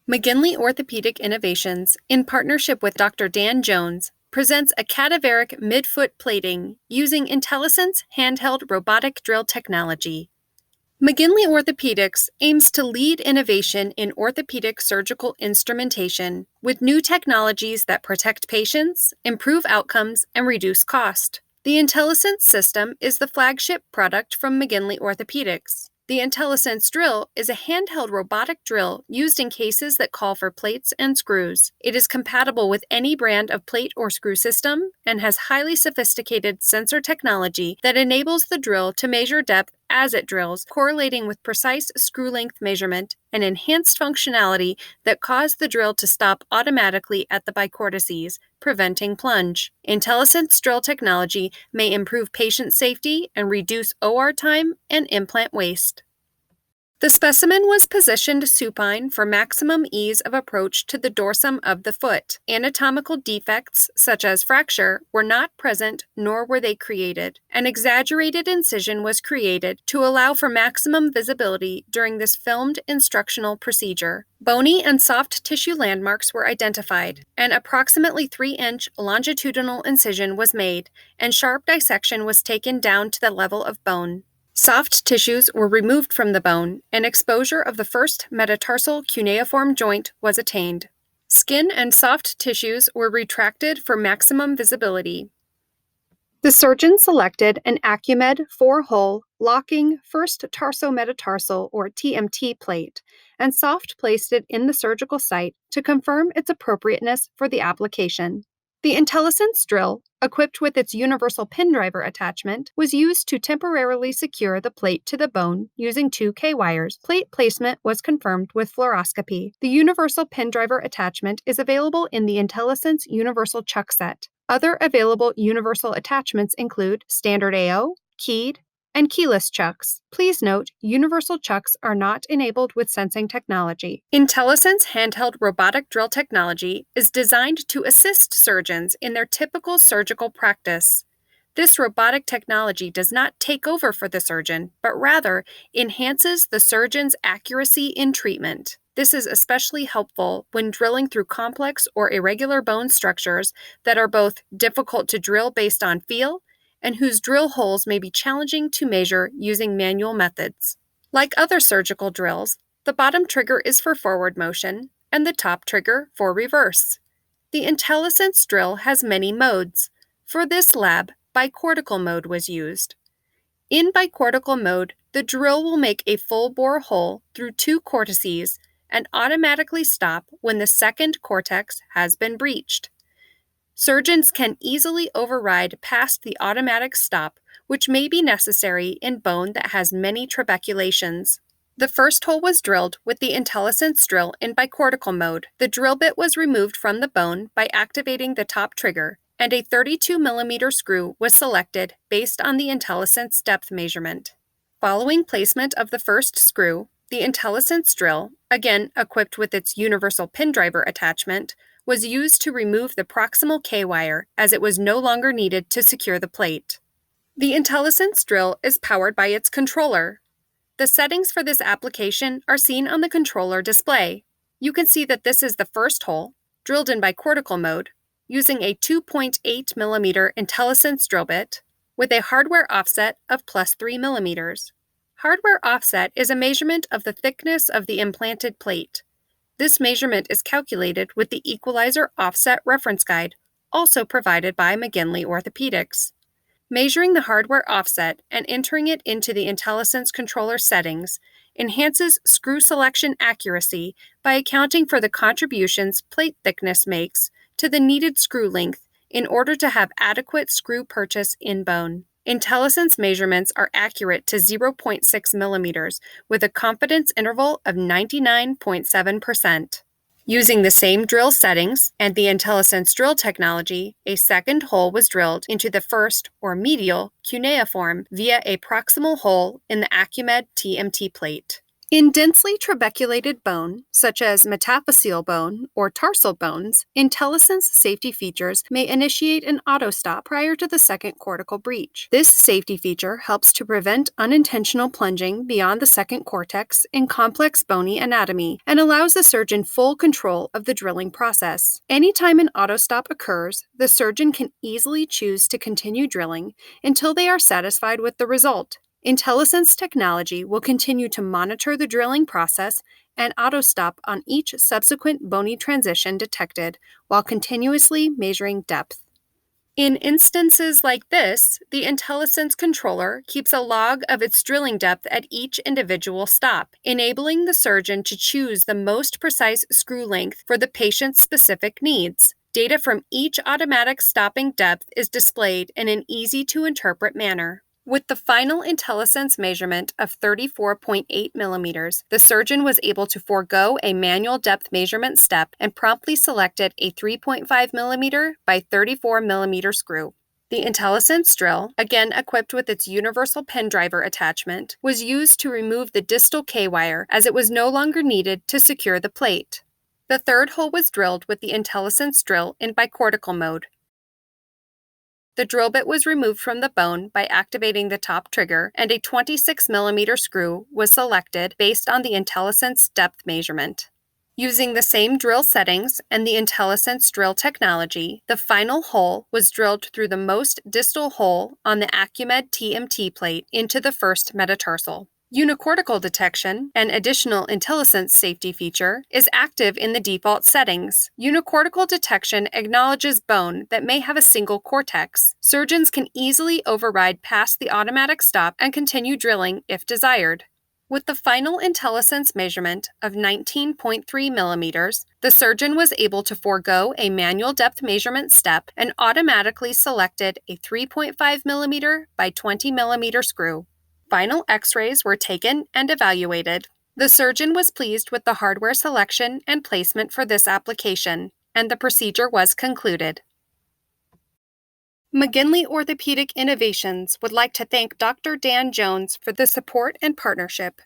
McGinley Orthopedic Innovations, in partnership with Dr. Dan Jones, presents a Cadaveric midfoot plating using IntelliSense HandHeld Robotic Drill Technology. McGinley Orthopedics aims to lead innovation in orthopedic surgical instrumentation with new technologies that protect patients, improve outcomes, and reduce cost. The IntelliSense system is the flagship product from McGinley Orthopedics. The IntelliSense drill is a handheld robotic drill used in cases that call for plates and screws. It is compatible with any brand of plate or screw system and has highly sophisticated sensor technology that enables the drill to measure depth as it drills, correlating with precise screw length measurement and enhanced functionality that cause the drill to stop automatically at the bicortices, preventing plunge. IntelliSense drill technology may improve patient safety and reduce OR time and implant waste. The specimen was positioned supine for maximum ease of approach to the dorsum of the foot. Anatomical defects, such as fracture, were not present nor were they created. An exaggerated incision was created to allow for maximum visibility during this filmed instructional procedure. Bony and soft tissue landmarks were identified. An approximately 3-inch longitudinal incision was made, and sharp dissection was taken down to the level of bone. Soft tissues were removed from the bone, and exposure of the first metatarsal cuneiform joint was attained. Skin and soft tissues were retracted for maximum visibility. The surgeon selected an Acumed 4-hole locking first tarsometatarsal or TMT plate and soft placed it in the surgical site to confirm its appropriateness for the application. The IntelliSense drill, equipped with its universal pin driver attachment, was used to temporarily secure the plate to the bone using 2 K-wires. Plate placement was confirmed with fluoroscopy. The universal pin driver attachment is available in the IntelliSense Universal Chuck Set. Other available universal attachments include standard AO, keyed, and keyless chucks. Please note, universal chucks are not enabled with sensing technology. IntelliSense handheld robotic drill technology is designed to assist surgeons in their typical surgical practice. This robotic technology does not take over for the surgeon, but rather enhances the surgeon's accuracy in treatment. This is especially helpful when drilling through complex or irregular bone structures that are both difficult to drill based on feel and whose drill holes may be challenging to measure using manual methods. Like other surgical drills, the bottom trigger is for forward motion and the top trigger for reverse. The IntelliSense drill has many modes. For this lab, bicortical mode was used. In bicortical mode, the drill will make a full bore hole through 2 cortices and automatically stop when the second cortex has been breached. Surgeons can easily override past the automatic stop, which may be necessary in bone that has many trabeculations. The first hole was drilled with the IntelliSense drill in bicortical mode. The drill bit was removed from the bone by activating the top trigger, and a 32mm screw was selected based on the IntelliSense depth measurement. Following placement of the first screw, the IntelliSense drill, again equipped with its universal pin driver attachment, was used to remove the proximal K-wire as it was no longer needed to secure the plate. The IntelliSense drill is powered by its controller. The settings for this application are seen on the controller display. You can see that this is the first hole, drilled in bicortical mode, using a 2.8mm IntelliSense drill bit with a hardware offset of +3mm. Hardware offset is a measurement of the thickness of the implanted plate. This measurement is calculated with the Equalizer Offset Reference Guide, also provided by McGinley Orthopedics. Measuring the hardware offset and entering it into the IntelliSense controller settings enhances screw selection accuracy by accounting for the contributions plate thickness makes to the needed screw length in order to have adequate screw purchase in bone. IntelliSense measurements are accurate to 0.6mm with a confidence interval of 99.7%. Using the same drill settings and the IntelliSense drill technology, a second hole was drilled into the first, or medial, cuneiform via a proximal hole in the Acumed TMT plate. In densely trabeculated bone, such as metaphyseal bone or tarsal bones, IntelliSense safety features may initiate an auto-stop prior to the second cortical breach. This safety feature helps to prevent unintentional plunging beyond the second cortex in complex bony anatomy and allows the surgeon full control of the drilling process. Anytime an auto-stop occurs, the surgeon can easily choose to continue drilling until they are satisfied with the result. IntelliSense technology will continue to monitor the drilling process and auto-stop on each subsequent bony transition detected while continuously measuring depth. In instances like this, the IntelliSense controller keeps a log of its drilling depth at each individual stop, enabling the surgeon to choose the most precise screw length for the patient's specific needs. Data from each automatic stopping depth is displayed in an easy-to-interpret manner. With the final IntelliSense measurement of 34.8 millimeters, the surgeon was able to forego a manual depth measurement step and promptly selected a 3.5 millimeter by 34 millimeter screw. The IntelliSense drill, again equipped with its universal pin driver attachment, was used to remove the distal K-wire as it was no longer needed to secure the plate. The third hole was drilled with the IntelliSense drill in bicortical mode. The drill bit was removed from the bone by activating the top trigger, and a 26 millimeter screw was selected based on the IntelliSense depth measurement. Using the same drill settings and the IntelliSense drill technology, the final hole was drilled through the most distal hole on the Acumed TMT plate into the first metatarsal. Unicortical detection, an additional IntelliSense safety feature, is active in the default settings. Unicortical detection acknowledges bone that may have a single cortex. Surgeons can easily override past the automatic stop and continue drilling if desired. With the final IntelliSense measurement of 19.3 millimeters, the surgeon was able to forego a manual depth measurement step and automatically selected a 3.5 millimeter by 20 millimeter screw. Final X-rays were taken and evaluated. The surgeon was pleased with the hardware selection and placement for this application, and the procedure was concluded. McGinley Orthopedic Innovations would like to thank Dr. Dan Jones for the support and partnership.